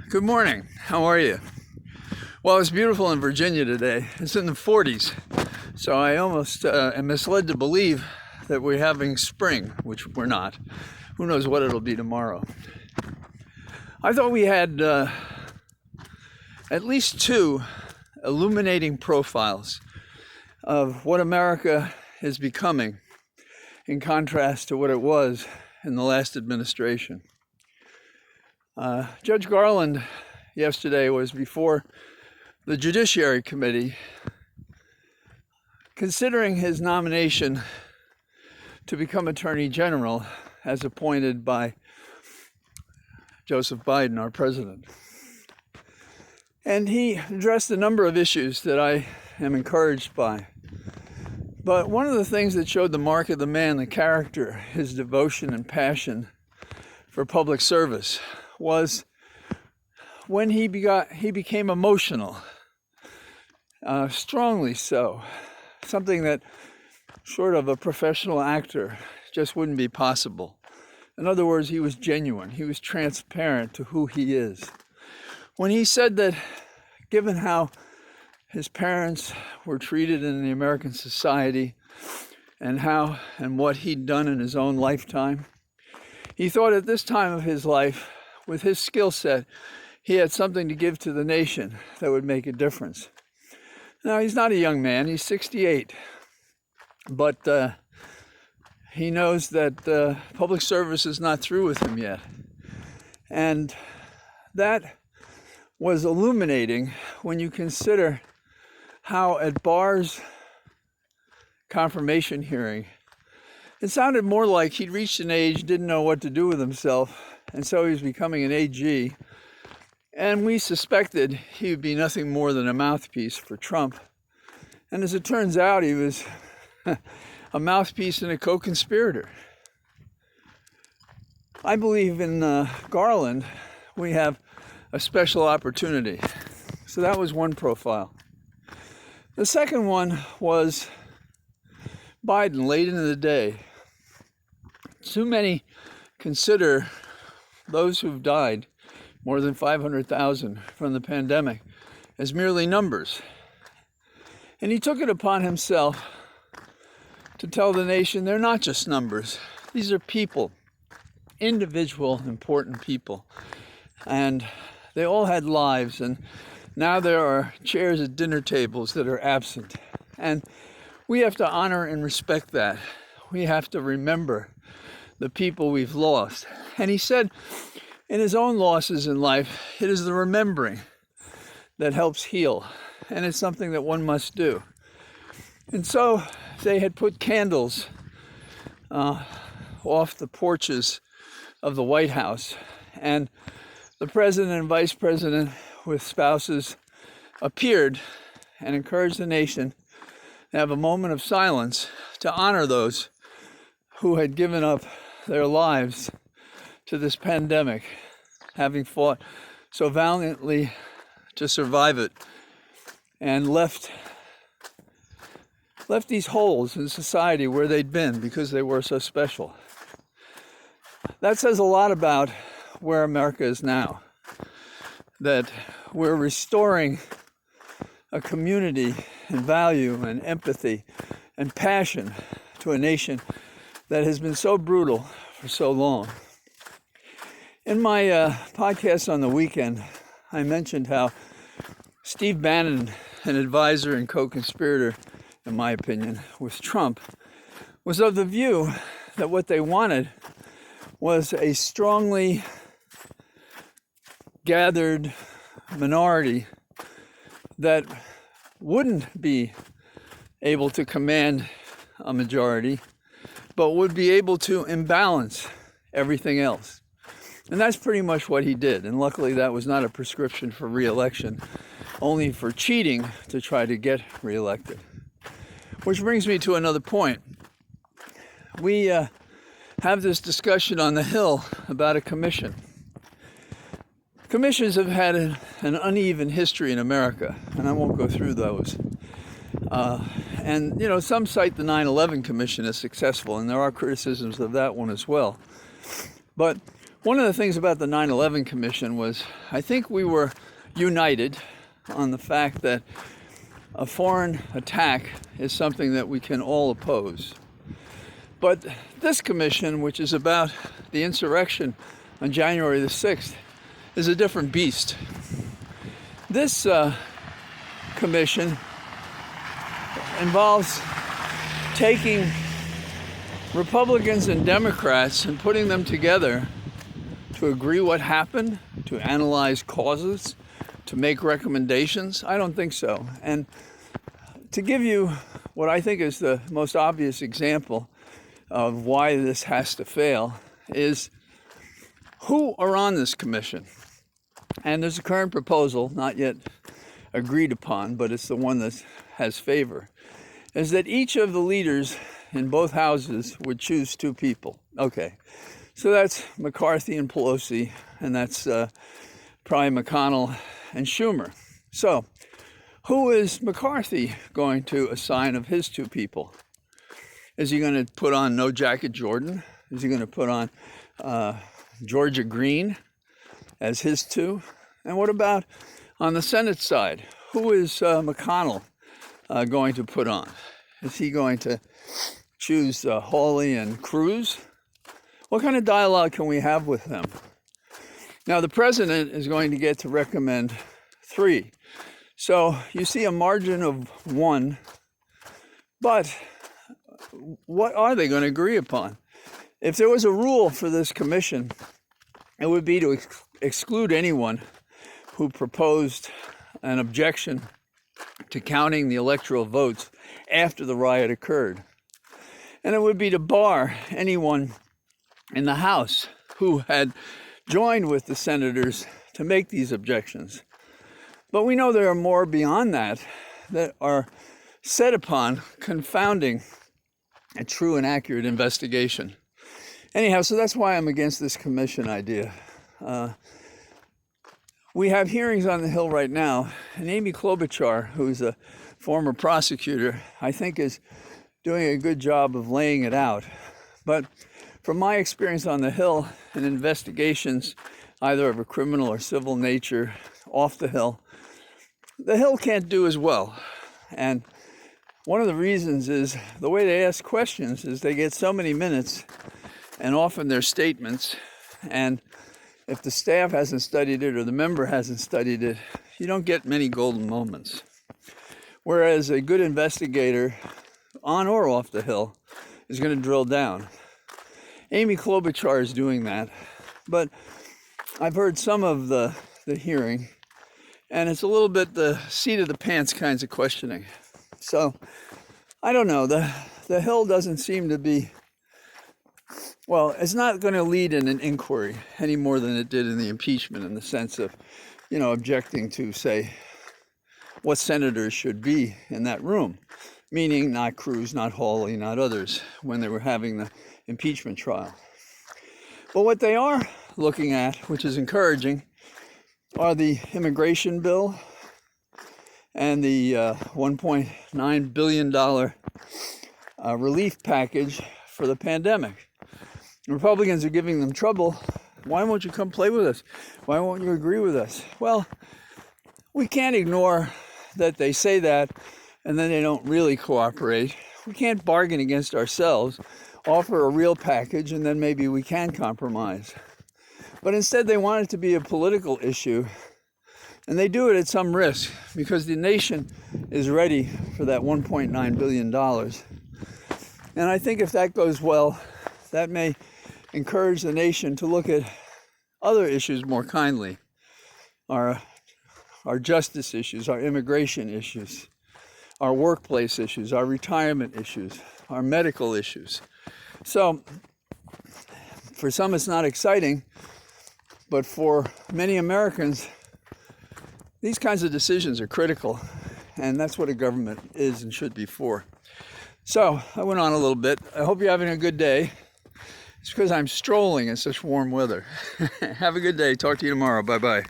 Good morning. How are you? Well, it's beautiful in Virginia today. It's in the 40s. So I almost am misled to believe that we're having spring, which we're not. Who knows what it'll be tomorrow. I thought we had at least two illuminating profiles of what America is becoming in contrast to what it was in the last administration. Judge Garland yesterday was before the Judiciary Committee considering his nomination to become Attorney General as appointed by Joseph Biden, our president. And he addressed a number of issues that I am encouraged by. But one of the things that showed the mark of the man, the character, his devotion and passion for public service was when he became emotional, strongly so, something that short of a professional actor just wouldn't be possible. In other words, he was genuine, he was transparent to who he is. When he said that given how his parents were treated in the American society and what he'd done in his own lifetime, he thought at this time of his life, with his skill set, he had something to give to the nation that would make a difference. Now, he's not a young man, he's 68, but he knows that public service is not through with him yet. And that was illuminating when you consider how at Barr's confirmation hearing, it sounded more like he'd reached an age, didn't know what to do with himself, and so he was becoming an AG. And we suspected he would be nothing more than a mouthpiece for Trump. And as it turns out, he was a mouthpiece and a co-conspirator. I believe in Garland, we have a special opportunity. So that was one profile. The second one was Biden late into the day. Too many consider those who've died, more than 500,000 from the pandemic, as merely numbers. And he took it upon himself to tell the nation they're not just numbers. These are people, individual, important people. And they all had lives, and now there are chairs at dinner tables that are absent. And we have to honor and respect that. We have to remember the people we've lost. And he said, in his own losses in life, it is the remembering that helps heal. And it's something that one must do. And so they had put candles off the porches of the White House. And the president and vice president with spouses appeared and encouraged the nation to have a moment of silence to honor those who had given up their lives to this pandemic, having fought so valiantly to survive it, and left these holes in society where they'd been because they were so special. That says a lot about where America is now, that we're restoring a community and value and empathy and passion to a nation that has been so brutal for so long. In my podcast on the weekend, I mentioned how Steve Bannon, an advisor and co-conspirator, in my opinion, with Trump, was of the view that what they wanted was a strongly gathered minority that wouldn't be able to command a majority, but would be able to imbalance everything else. And that's pretty much what he did. And luckily that was not a prescription for re-election, only for cheating to try to get re-elected. Which brings me to another point. We have this discussion on the Hill about a commission. Commissions have had an uneven history in America, and I won't go through those. And, you know, some cite the 9/11 Commission as successful, and there are criticisms of that one as well. But One of the things about the 9/11 Commission was I think we were united on the fact that a foreign attack is something that we can all oppose. But this commission, which is about the insurrection on January the 6th, is a different beast. This commission involves taking Republicans and Democrats and putting them together to agree what happened, to analyze causes, to make recommendations. I don't think so. And to give you what I think is the most obvious example of why this has to fail is who are on this commission. And there's a current proposal, not yet agreed upon, but it's the one that has favor, is that each of the leaders in both houses would choose two people. Okay, so that's McCarthy and Pelosi, and that's probably McConnell and Schumer. So who is McCarthy going to assign of his two people? Is he going to put on No Jacket Jordan? Is he going to put on Georgia Green as his two? And what about on the Senate side? Who is McConnell going to put on? Is he going to choose Hawley and Cruz? What kind of dialogue can we have with them? Now, the president is going to get to recommend 3. So you see a margin of 1, but what are they going to agree upon? If there was a rule for this commission, it would be to exclude anyone who proposed an objection to counting the electoral votes after the riot occurred. And it would be to bar anyone in the House who had joined with the senators to make these objections. But we know there are more beyond that that are set upon confounding a true and accurate investigation. Anyhow, so that's why I'm against this commission idea. We have hearings on the Hill right now, and Amy Klobuchar, who's a former prosecutor, I think is doing a good job of laying it out. But from my experience on the Hill and investigations, either of a criminal or civil nature off the Hill can't do as well. And one of the reasons is the way they ask questions is they get so many minutes, and often they're statements, and if the staff hasn't studied it or the member hasn't studied it, you don't get many golden moments. Whereas a good investigator, on or off the Hill, is going to drill down. Amy Klobuchar is doing that, but I've heard some of the hearing, and it's a little bit the seat of the pants kinds of questioning. So, I don't know, the Hill doesn't seem to be, well, it's not going to lead in an inquiry any more than it did in the impeachment, in the sense of, objecting to, say, what senators should be in that room, meaning not Cruz, not Hawley, not others, when they were having the impeachment trial. But what they are looking at, which is encouraging, are the immigration bill and the $1.9 billion relief package for the pandemic. Republicans are giving them trouble. Why won't you come play with us? Why won't you agree with us? Well, we can't ignore that they say that and then they don't really cooperate. We can't bargain against ourselves, offer a real package, and then maybe we can compromise. But instead they want it to be a political issue, and they do it at some risk because the nation is ready for that $1.9 billion. And I think if that goes well, that may encourage the nation to look at other issues more kindly. Our justice issues, our immigration issues, our workplace issues, our retirement issues, our medical issues. So for some it's not exciting, but for many Americans, these kinds of decisions are critical, and that's what a government is and should be for. So I went on a little bit. I hope you're having a good day. It's because I'm strolling in such warm weather. Have a good day. Talk to you tomorrow. Bye-bye.